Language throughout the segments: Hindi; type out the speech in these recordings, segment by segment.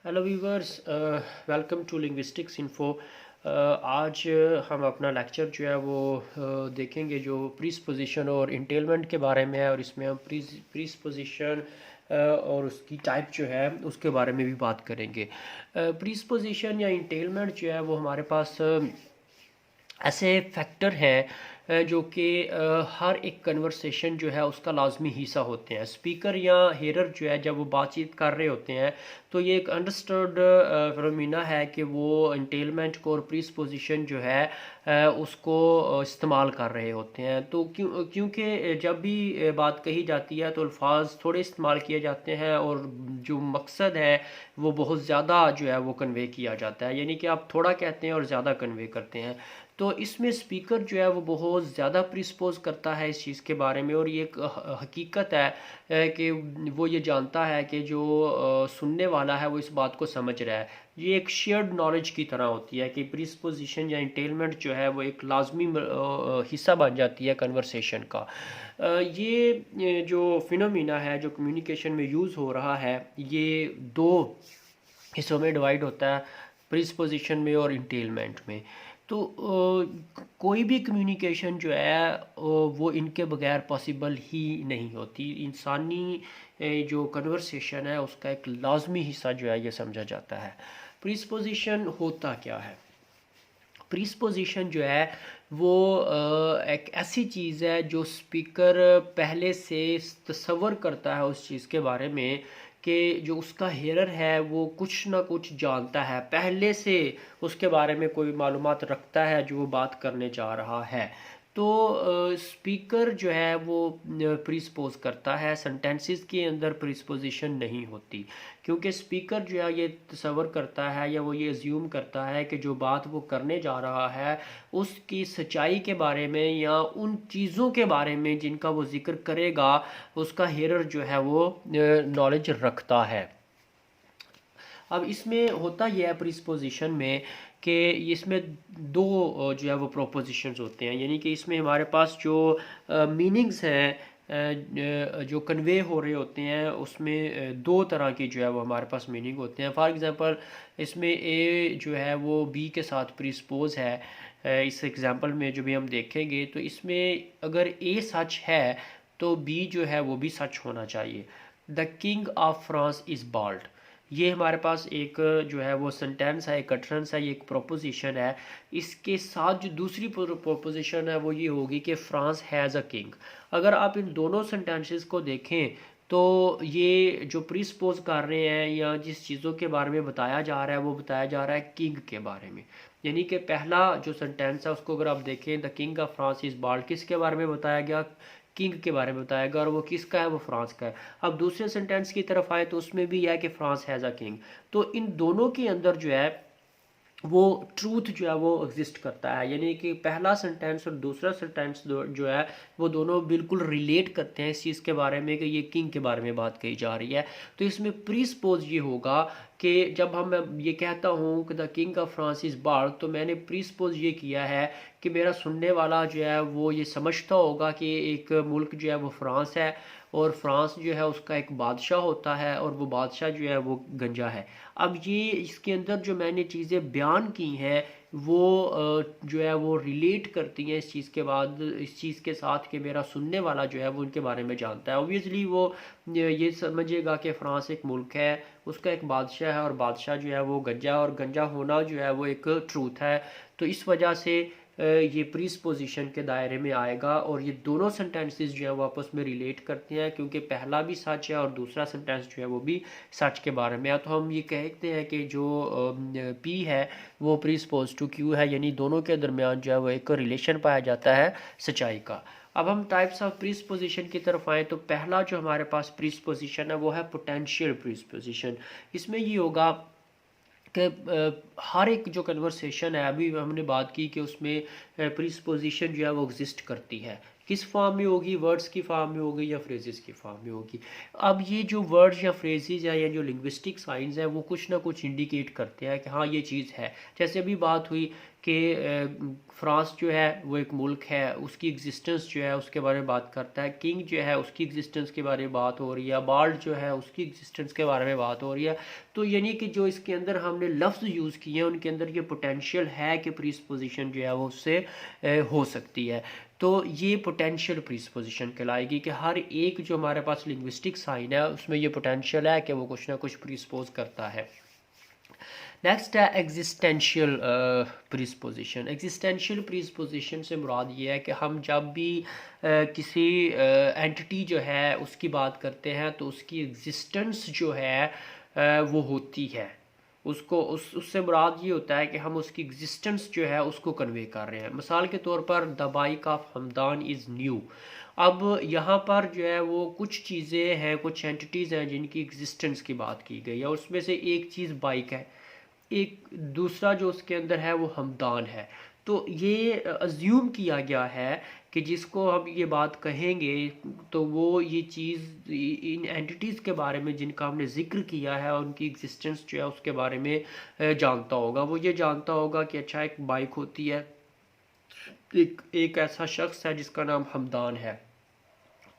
Hello viewers, welcome to linguistics info. आज हम अपना लेक्चर जो है वो देखेंगे जो प्रीसपोजिशन और इंटेलमेंट के बारे में है, और इसमें हम प्रीसपोजिशन और उसकी टाइप जो है उसके बारे में भी बात करेंगे। प्रीसपोजिशन या इंटेलमेंट जो है वो हमारे पास ऐसे फैक्टर हैं जो कि हर एक कन्वर्सेशन जो है उसका लाजमी हिस्सा होते हैं। स्पीकर या हेरर जो है जब वो बातचीत कर रहे होते हैं तो ये एक अंडरस्टूड फिनोमेना है कि वो इंटेलमेंट को और प्रीसपोजिशन जो है उसको इस्तेमाल कर रहे होते हैं। तो क्योंकि जब भी बात कही जाती है तो अल्फाज थोड़े इस्तेमाल किए जाते हैं और जो मकसद है वो बहुत ज़्यादा जो है वो कन्वे किया जाता है, यानी कि आप थोड़ा कहते हैं और ज़्यादा कन्वे करते हैं। तो इसमें स्पीकर जो है वो बहुत ज़्यादा प्रिस्पोज करता है इस चीज़ के बारे में, और ये एक हकीकत है कि वो ये जानता है कि जो सुनने वाला है वो इस बात को समझ रहा है। ये एक शेयर्ड नॉलेज की तरह होती है कि प्रिस्पोजिशन या इंटेलमेंट जो है वो एक लाजमी हिस्सा बन जाती है कन्वर्सेशन का। ये जो फिनोमिना है जो कम्युनिकेशन में यूज़ हो रहा है, ये दो हिस्सों में डिवाइड होता है, प्रिस्पोजिशन में और इंटेलमेंट में। तो कोई भी कम्युनिकेशन जो है वो इनके बगैर पॉसिबल ही नहीं होती। इंसानी जो कन्वर्सेशन है उसका एक लाजमी हिस्सा जो है ये समझा जाता है। प्रिस्पोजिशन होता क्या है? प्रीस्पोजिशन जो है वो एक ऐसी चीज़ है जो स्पीकर पहले से तसव्वुर करता है उस चीज़ के बारे में कि जो उसका हेरर है वो कुछ ना कुछ जानता है, पहले से उसके बारे में कोई मालूमात रखता है जो वो बात करने जा रहा है। तो स्पीकर जो है वो प्रीस्पोज करता है, सेंटेंसेस के अंदर प्रीस्पोजिशन नहीं होती, क्योंकि स्पीकर जो है ये तसव्वुर करता है या वो ये अज्यूम करता है कि जो बात वो करने जा रहा है उसकी सच्चाई के बारे में या उन चीज़ों के बारे में जिनका वो जिक्र करेगा उसका हेरर जो है वो नॉलेज रखता है। अब इसमें होता यह है प्रिस्पोजिशन में कि इसमें दो जो है वो प्रोपोजिशंस होते हैं, यानी कि इसमें हमारे पास जो मीनिंग्स हैं जो कन्वे हो रहे होते हैं उसमें दो तरह की जो है वो हमारे पास मीनिंग होते हैं। फॉर एग्जांपल इसमें ए जो है वो बी के साथ प्रिस्पोज है। इस एग्जांपल में जो भी हम देखेंगे तो इसमें अगर ए सच है तो बी जो है वो भी सच होना चाहिए। The king of France is bald, ये हमारे पास एक जो है वो सेंटेंस है, एक अटरेंस है, ये एक प्रोपोजिशन है। इसके साथ जो दूसरी प्रोपोजिशन है वो ये होगी कि फ्रांस हैज़ अ किंग। अगर आप इन दोनों सेंटेंसेस को देखें तो ये जो प्रीसपोज कर रहे हैं या जिस चीज़ों के बारे में बताया जा रहा है वो बताया जा रहा है किंग के बारे में। यानी कि पहला जो सेंटेंस है उसको अगर आप देखें, the king of France is bald, किसके बारे में बताया गया? किंग के बारे में बताया गया, और वो किसका है? वो फ्रांस का है। अब दूसरे सेंटेंस की तरफ आए तो उसमें भी यह है कि फ्रांस हैज़ अ किंग। तो इन दोनों के अंदर जो है वो ट्रूथ जो है वो एग्जिस्ट करता है, यानी कि पहला सेंटेंस और दूसरा सेंटेंस जो है वो दोनों बिल्कुल रिलेट करते हैं इस चीज़ के बारे में कि ये किंग के बारे में बात कही जा रही है। तो इसमें प्रीसपोज ये होगा कि जब हम ये कहता हूँ कि the king of France is bald, तो मैंने प्रीसपोज ये किया है कि मेरा सुनने वाला जो है वो ये समझता होगा कि एक मुल्क जो है वो फ्रांस है, और फ्रांस जो है उसका एक बादशाह होता है, और वो बादशाह जो है वो गंजा है। अब ये इसके अंदर जो मैंने चीज़ें बयान की हैं वो जो है वो रिलेट करती हैं इस चीज़ के बाद इस चीज़ के साथ कि मेरा सुनने वाला जो है वो उनके बारे में जानता है। ऑब्वियसली वो ये समझेगा कि फ़्रांस एक मुल्क है, उसका एक बादशाह है, और बादशाह जो है वो गंजा, और गंजा होना जो है वो एक ट्रूथ है। तो इस वजह से ये प्रीसपोजिशन के दायरे में आएगा, और ये दोनों सेंटेंसेस जो है वो आपस में रिलेट करते हैं क्योंकि पहला भी सच है और दूसरा सेंटेंस जो है वो भी सच के बारे में है। तो हम ये कहते हैं कि जो पी है वो प्रीसपोज टू क्यू है, यानी दोनों के दरमियान जो है वो एक रिलेशन पाया जाता है सच्चाई का। अब हम टाइप्स ऑफ प्रीसपोजिशन की तरफ आएँ तो पहला जो हमारे पास प्रीसपोजिशन है वो है पोटेंशियल प्रीसपोजिशन। इसमें ये होगा कि हर एक जो कन्वर्सेशन है, अभी हमने बात की कि उसमें प्रीसपोजिशन जो है वो एग्जिस्ट करती है। किस फॉर्म में होगी, वर्ड्स की फॉर्म में होगी या फ्रेजेस की फॉर्म में होगी। अब ये जो वर्ड्स या फ्रेजेस या जो लिंग्विस्टिक साइंस है वो कुछ ना कुछ इंडिकेट करते हैं कि हाँ ये चीज़ है। जैसे अभी बात हुई कि फ्रांस जो है वो एक मुल्क है, उसकी एग्जिस्टेंस जो है उसके बारे में बात करता है। किंग जो है उसकी एग्जिस्टेंस के बारे में बात हो रही है, बाल्ड जो है उसकी एग्जिस्टेंस के बारे में बात हो रही है। तो यानी कि जो इसके अंदर हमने लफ्ज़ यूज़ किए हैं उनके अंदर ये पोटेंशियल है कि प्रीसपोजिशन जो है वो उससे हो सकती है। तो ये पोटेंशियल प्रीसपोजिशन कहलाएगी कि हर एक जो हमारे पास लिंग्विस्टिक साइन है उसमें ये पोटेंशियल है कि वो कुछ ना कुछ प्रीसपोज करता है। नेक्स्ट है एग्जिस्टेंशियल प्रीसपोजिशन। एग्जिस्टेंशियल प्रीसपोजिशन से मुराद ये है कि हम जब भी किसी एंटिटी जो है उसकी बात करते हैं तो उसकी एग्जिस्टेंस जो है वो होती है। उसको उससे मुराद ये होता है कि हम उसकी एग्जिस्टेंस जो है उसको कन्वे कर रहे हैं। मिसाल के तौर पर the bike of Hamdan is new. अब यहाँ पर जो है वो कुछ चीज़ें हैं, कुछ एंटिटीज़ हैं जिनकी एग्जिस्टेंस की बात की गई है। उसमें से एक चीज़ बाइक है, एक दूसरा जो उसके अंदर है वो हमदान है। तो ये अज्यूम किया गया है कि जिसको हम ये बात कहेंगे तो वो ये चीज़ इन एंटिटीज़ के बारे में जिनका हमने जिक्र किया है और उनकी एग्जिस्टेंस जो है उसके बारे में जानता होगा। वो ये जानता होगा कि अच्छा एक बाइक होती है, एक ऐसा शख्स है जिसका नाम हमदान है।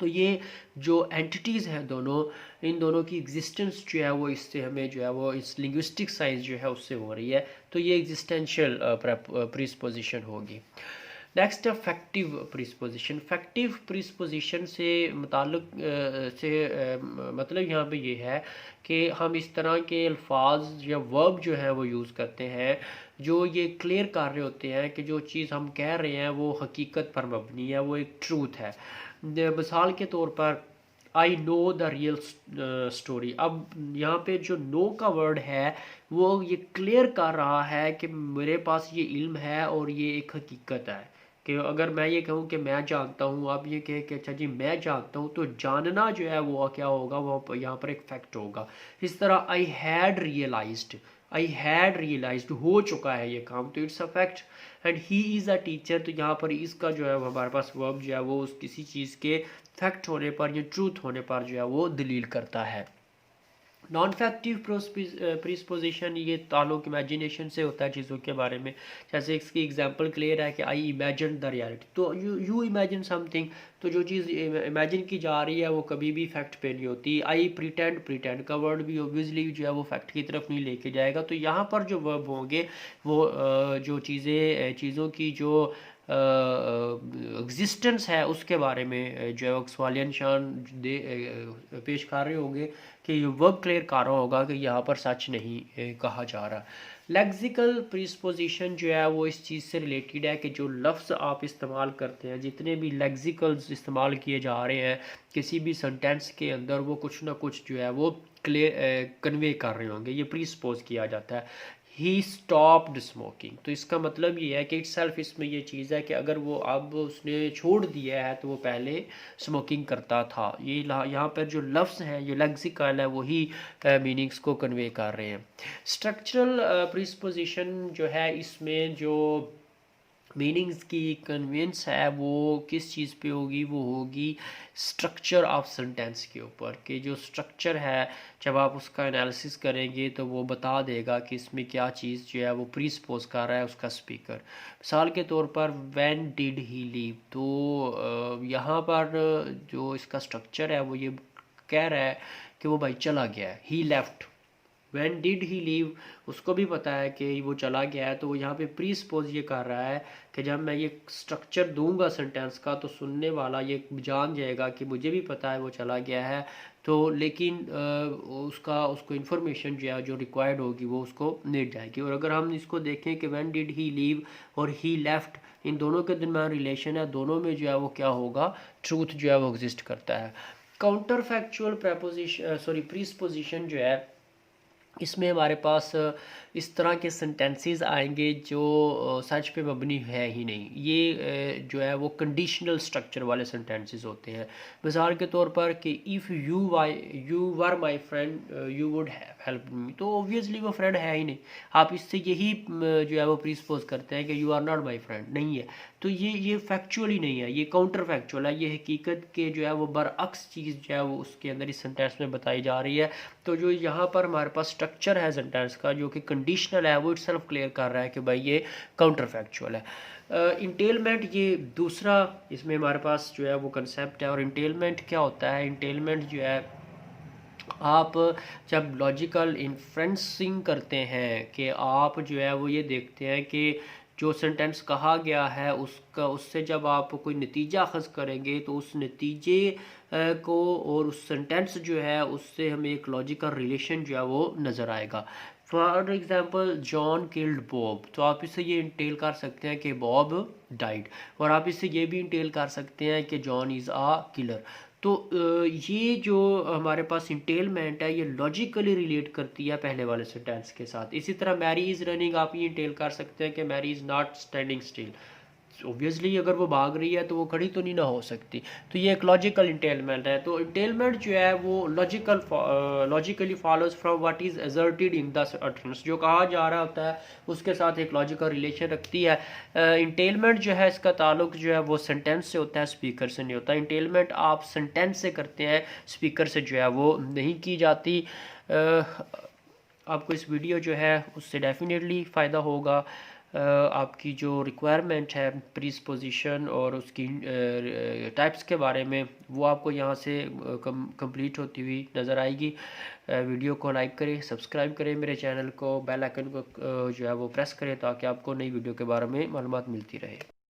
तो ये जो एंटिटीज़ हैं दोनों, इन दोनों की एग्जिस्टेंस जो है वो इससे हमें जो है वो इस लिंग्विस्टिक साइंस जो है उससे हो रही है। तो ये एग्जिस्टेंशियल प्रीसपोजिशन होगी। नेक्स्ट है फैक्टिव प्रीसपोजिशन। फैक्टिव प्रीसपोजिशन से मुताल्लिक मतलब यहाँ पे ये है कि हम इस तरह के अल्फाज या वर्ब जो है वो यूज़ करते हैं जो ये क्लियर कर रहे होते हैं कि जो चीज़ हम कह रहे हैं वो हकीकत पर मबनी है, वो एक ट्रूथ है। मिसाल के तौर पर I know the real story. अब यहाँ पे जो नो का वर्ड है वो ये क्लियर कर रहा है कि मेरे पास ये इल्म है और ये एक हकीकत है। कि अगर मैं ये कहूँ कि मैं जानता हूँ, आप ये कहें कि अच्छा जी मैं जानता हूँ, तो जानना जो है वो क्या होगा, वो यहाँ पर एक फैक्ट होगा। इस तरह आई हैड रियलाइज्ड हो चुका है ये काम, तो it's a fact. And he is a teacher, तो यहाँ पर इसका जो है हमारे पास वर्ब जो है वो उस किसी चीज़ के फैक्ट होने पर या ट्रूथ होने पर जो है वो दलील करता है। नॉन फैक्टिव प्रीसपोजिशन ये ताल्लुक इमेजिनेशन से होता है चीज़ों के बारे में। जैसे इसकी एग्जांपल क्लियर है कि आई इमेजिन द रियलिटी, तो यू इमेजिन समथिंग, तो जो चीज़ इमेजिन की जा रही है वो कभी भी फैक्ट पे नहीं होती। आई प्रिटेंड का वर्ड भी ऑब्वियसली जो है वो फैक्ट की तरफ नहीं लेके जाएगा। तो यहाँ पर जो वर्ब होंगे वो जो चीज़ों की जो एग्जिस्टेंस है उसके बारे में जो है वो सवालिया निशान पेश कर रहे होंगे कि ये वर्ब क्लियर कर रहा होगा कि यहाँ पर सच नहीं कहा जा रहा। लेक्सिकल प्रीसपोजिशन जो है वो इस चीज़ से रिलेटेड है कि जो लफ्ज़ आप इस्तेमाल करते हैं, जितने भी लेक्सिकल्स इस्तेमाल किए जा रहे हैं किसी भी सेंटेंस के अंदर, वो कुछ ना कुछ जो है वो क्लियर कन्वे कर रहे होंगे। ये प्रीसपोज किया जाता है। ही स्टॉप्ड स्मोकिंग, तो इसका मतलब ये है कि इटसेल्फ इसमें ये चीज़ है कि अगर वो अब उसने छोड़ दिया है तो वो पहले स्मोकिंग करता था। ये यहाँ पर जो लफ्ज़ हैं ये लेक्सिकल है वही मीनिंग्स को कन्वे कर रहे हैं। स्ट्रक्चरल प्रीसपोजिशन जो है इसमें जो मीनिंग्स की कन्वेंस है वो किस चीज़ पे होगी, वो होगी स्ट्रक्चर ऑफ सेंटेंस के ऊपर। कि जो स्ट्रक्चर है जब आप उसका एनालिसिस करेंगे तो वो बता देगा कि इसमें क्या चीज़ जो है वो प्रीसपोज कर रहा है उसका स्पीकर। मिसाल के तौर पर व्हेन डिड ही लीव, तो यहाँ पर जो इसका स्ट्रक्चर है वो ये कह रहा है कि वो भाई चला गया है। He left, when did he leave, उसको भी पता है कि वो चला गया है, तो वो यहाँ पे प्री सपोज ये कर रहा है कि जब मैं ये स्ट्रक्चर दूंगा सेंटेंस का तो सुनने वाला ये जान जाएगा कि मुझे भी पता है वो चला गया है, तो लेकिन उसको इन्फॉर्मेशन जो है जो रिक्वायर्ड होगी वो उसको मिल जाएगी। और अगर हम इसको देखें कि व्हेन डिड ही लीव और ही लेफ्ट, इन दोनों के दरम्यान रिलेशन है, दोनों में जो है वो क्या होगा, ट्रूथ जो है वो एग्जिस्ट करता है। काउंटर फैक्चुअल प्रीपोजिशन जो है इसमें हमारे पास इस तरह के सेंटेंसेस आएंगे जो सच पे मबनी है ही नहीं। ये जो है वो कंडीशनल स्ट्रक्चर वाले सेंटेंसेस होते हैं। मिसाल के तौर पर कि if you were my friend you would help me, तो ऑब्वियसली वो फ्रेंड है ही नहीं। आप इससे यही जो है वो प्रीसपोज करते हैं कि you are not my friend, नहीं है। तो ये फैक्चुअली नहीं है, ये काउंटर फैक्चुअल है, ये हकीकत के जो है वो बरअक्स चीज़ जो है वो उसके अंदर इस सेंटेंस में बताई जा रही है। तो जो यहाँ पर हमारे पास स्ट्रक्चर है सेंटेंस का जो कि कंडीशनल है, वो इटसेल्फ क्लियर कर रहा है कि भाई ये काउंटर फैक्चुअल है। इंटेलमेंट ये दूसरा इसमें हमारे पास जो है वो कंसेप्ट है। और इंटेलमेंट क्या होता है? इंटेलमेंट जो है, आप जब लॉजिकल इन्फ्रेंसिंग करते हैं कि आप जो है वो ये देखते हैं कि जो सेंटेंस कहा गया है उसका, उससे जब आप कोई नतीजा अखज़ करेंगे तो उस नतीजे को और उस सेंटेंस जो है उससे हमें एक लॉजिकल रिलेशन जो है वो नज़र आएगा। For example John killed Bob, तो आप इससे ये इंटेल कर सकते हैं कि बॉब डाइड, और आप इससे ये भी इंटेल कर सकते हैं कि जॉन इज़ आ किलर। तो ये जो हमारे पास इंटेलमेंट है ये लॉजिकली रिलेट करती है पहले वाले सेंटेंस के साथ। इसी तरह मैरी इज़ रनिंग, आप ये इंटेल कर सकते हैं कि Mary is not standing still. Obviously अगर वो भाग रही है तो वो खड़ी तो नहीं ना हो सकती। तो ये एक लॉजिकल इंटेलमेंट है। तो इंटेलमेंट जो है वो logically follows from what is asserted in the utterance, जो कहा जा रहा होता है उसके साथ एक लॉजिकल रिलेशन रखती है। इंटेलमेंट जो है इसका ताल्लुक जो है वो सेंटेंस से होता है, स्पीकर से नहीं होता। इंटेलमेंट आप सेंटेंस से करते हैं, स्पीकर से जो है वो नहीं की जाती। आपको इस वीडियो जो है उससे डेफिनेटली फ़ायदा होगा। आपकी जो रिक्वायरमेंट है प्रीसपोजिशन और उसकी टाइप्स के बारे में, वो आपको यहाँ से कंप्लीट होती हुई नज़र आएगी। वीडियो को लाइक करें, सब्सक्राइब करें मेरे चैनल को, बेल आइकन को जो है वो प्रेस करें ताकि आपको नई वीडियो के बारे में मालूमात मिलती रहे।